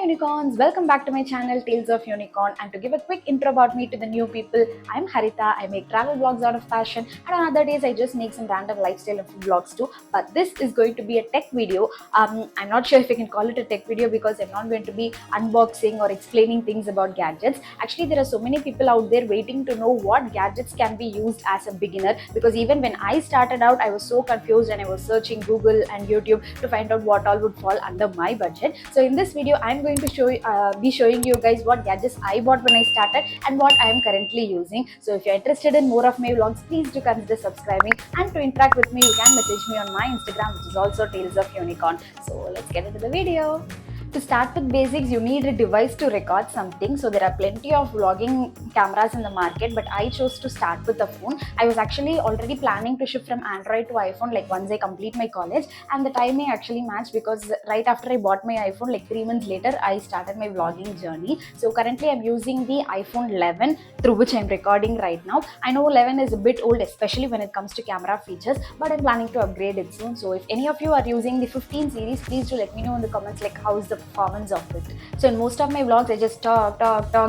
unicorns, welcome back to my channel Tales of Unicorn. And to give a quick intro about me to the new people, I'm Harita. I make travel vlogs out of passion, and on other days I just make some random lifestyle and food vlogs too. But this is going to be a tech video. I'm not sure if I can call it a tech video because I'm not going to be unboxing or explaining things about gadgets. Actually, there are so many people out there waiting to know what gadgets can be used as a beginner, because even when I started out I was so confused and I was searching Google and YouTube to find out what all would fall under my budget. So in this video I'm going to be showing you guys what gadgets I bought when I started and what I am currently using. So if you're interested in more of my vlogs, please do consider subscribing, and to interact with me you can message me on my Instagram, which is also Tales of Unicorn. So let's get into the video. To start with basics, you need a device to record something. So there are plenty of vlogging cameras in the market, but I chose to start with a phone. I was actually already planning to shift from Android to iPhone like once I complete my college, and the timing actually matched because right after I bought my iPhone, like 3 months later, I started my vlogging journey. So currently I'm using the iPhone 11 through which I'm recording right now. I know 11 is a bit old, especially when it comes to camera features, but I'm planning to upgrade it soon. So if any of you are using the 15 series, please do let me know in the comments like how is the performance of it. So in most of my vlogs I just talk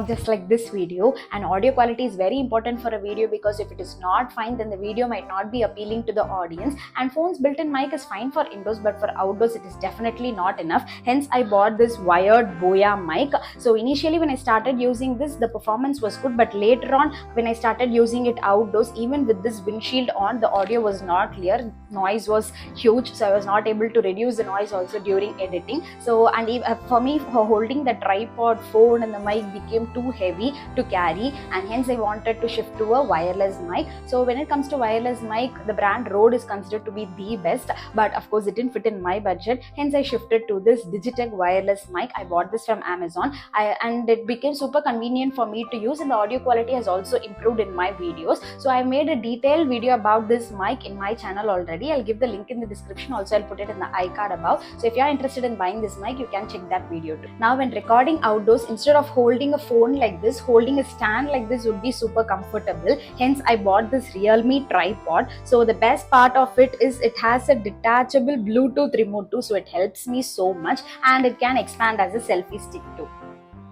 just like this video, and audio quality is very important for a video because if it is not fine then the video might not be appealing to the audience. And phone's built-in mic is fine for indoors, but for outdoors it is definitely not enough. Hence I bought this wired Boya mic. So initially when I started using this, the performance was good, but later on when I started using it outdoors, even with this windshield on, the audio was not clear. Noise was huge, so I was not able to reduce the noise also during editing. So and for me, holding the tripod, phone and the mic became too heavy to carry, and hence I wanted to shift to a wireless mic. So when it comes to wireless mic, the brand Rode is considered to be the best, but of course it didn't fit in my budget. Hence I shifted to this Digitech wireless mic. I bought this from Amazon, and it became super convenient for me to use, and the audio quality has also improved in my videos. So I made a detailed video about this mic in my channel already. I'll give the link in the description. Also I'll put it in the iCard above. So if you're interested in buying this mic, you can check that video too. Now when recording outdoors, instead of holding a phone like this, holding a stand like this would be super comfortable. Hence I bought this Realme tripod. So the best part of it is it has a detachable Bluetooth remote too, so it helps me so much, and it can expand as a selfie stick too.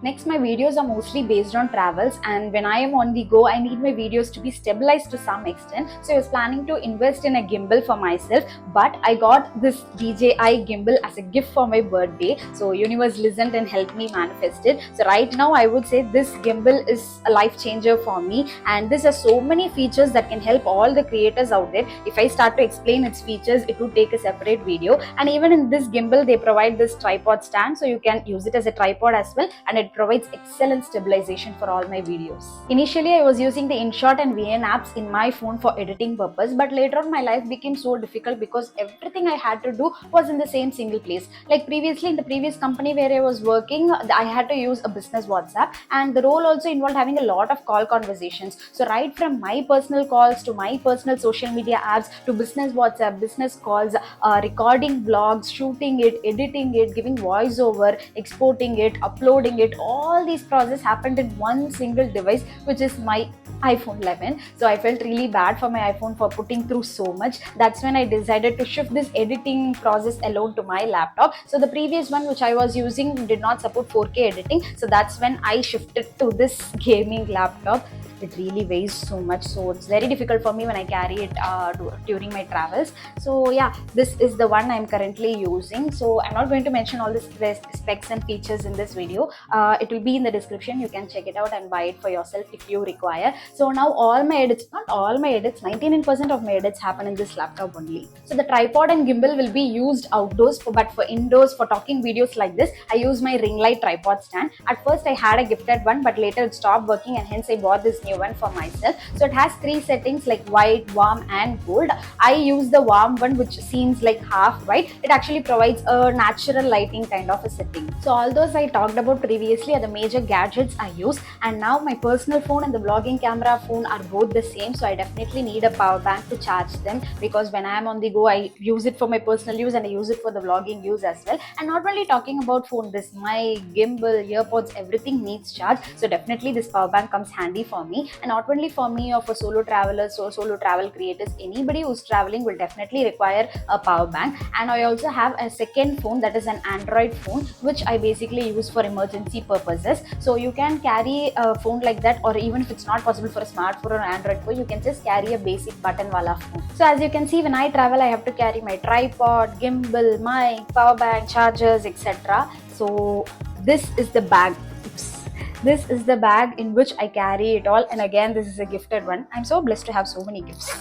Next, my videos are mostly based on travels, and when I am on the go, I need my videos to be stabilized to some extent. So I was planning to invest in a gimbal for myself, but I got this DJI gimbal as a gift for my birthday. So universe listened and helped me manifest it. So right now I would say this gimbal is a life changer for me, and this has so many features that can help all the creators out there. If I start to explain its features, it would take a separate video. And even in this gimbal they provide this tripod stand, so you can use it as a tripod as well, and it provides excellent stabilization for all my videos. Initially, I was using the InShot and VN apps in my phone for editing purpose, but later on my life became so difficult because everything I had to do was in the same single place. Like previously in the previous company where I was working, I had to use a business WhatsApp, and the role also involved having a lot of call conversations. So right from my personal calls to my personal social media apps to business WhatsApp, business calls, recording vlogs, shooting it, editing it, giving voiceover, exporting it, uploading it, all these processes happened in one single device, which is my iPhone 11. So I felt really bad for my iPhone for putting through so much. That's when I decided to shift this editing process alone to my laptop. So the previous one which I was using did not support 4K editing, so that's when I shifted to this gaming laptop. It really weighs so much, so it's very difficult for me when I carry it during my travels. So yeah, this is the one I'm currently using. So I'm not going to mention all the specs and features in this video. It will be in the description. You can check it out and buy it for yourself if you require. So now all my edits, not all my edits, 99% of my edits happen in this laptop only. So the tripod and gimbal will be used outdoors, but for indoors, for talking videos like this, I use my ring light tripod stand. At first I had a gifted one, but later it stopped working, and hence I bought this new one for myself. So it has 3 settings like white, warm and gold. I use the warm one, which seems like half white. It actually provides a natural lighting kind of a setting. So all those I talked about previously are the major gadgets I use, and now my personal phone and the vlogging camera phone are both the same. So I definitely need a power bank to charge them, because when I am on the go I use it for my personal use and I use it for the vlogging use as well. And not only talking about phone, this my gimbal, earpods, everything needs charge. So definitely this power bank comes handy for me. me, and not only for me or for solo travelers or solo travel creators. Anybody who's traveling will definitely require a power bank. And I also have a second phone, that is an Android phone, which I basically use for emergency purposes. So you can carry a phone like that, or even if it's not possible for a smartphone or Android phone, you can just carry a basic button wala phone. So as you can see, when I travel, I have to carry my tripod, gimbal, mic, power bank, chargers, etc. So this is the bag. Oops. This is the bag in which I carry it all. And again, this is a gifted one. I'm so blessed to have so many gifts.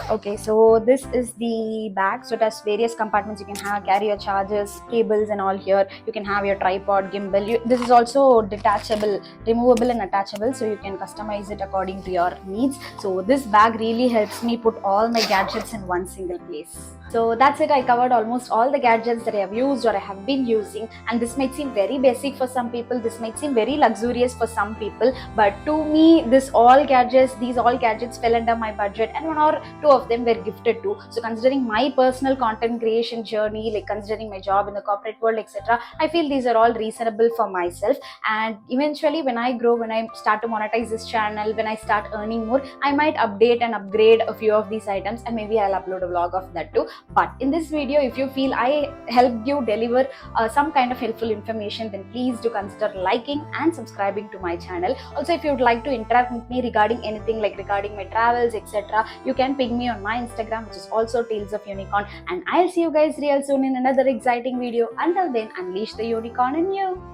Okay, so this is the bag. So it has various compartments. You can carry your chargers, cables and all here. You can have your tripod, gimbal. This is also detachable, removable and attachable, so you can customize it according to your needs. So this bag really helps me put all my gadgets in one single place. So that's it. I covered almost all the gadgets that I have used or I have been using, and this might seem very basic for some people, this might seem very luxurious for some people, but to me these all gadgets fell under my budget, and one or two of them were gifted too. So considering my personal content creation journey, like considering my job in the corporate world, etc., I feel these are all reasonable for myself. And eventually when I grow, when I start to monetize this channel, when I start earning more, I might update and upgrade a few of these items, and maybe I'll upload a vlog of that too. But in this video, if you feel I helped you deliver some kind of helpful information, then please do consider liking and subscribing to my channel. Also, if you would like to interact with me regarding anything, like regarding my travels, etc., you can ping me on my Instagram, which is also Tales of Unicorn. And I'll see you guys real soon in another exciting video. Until then, unleash the unicorn in you.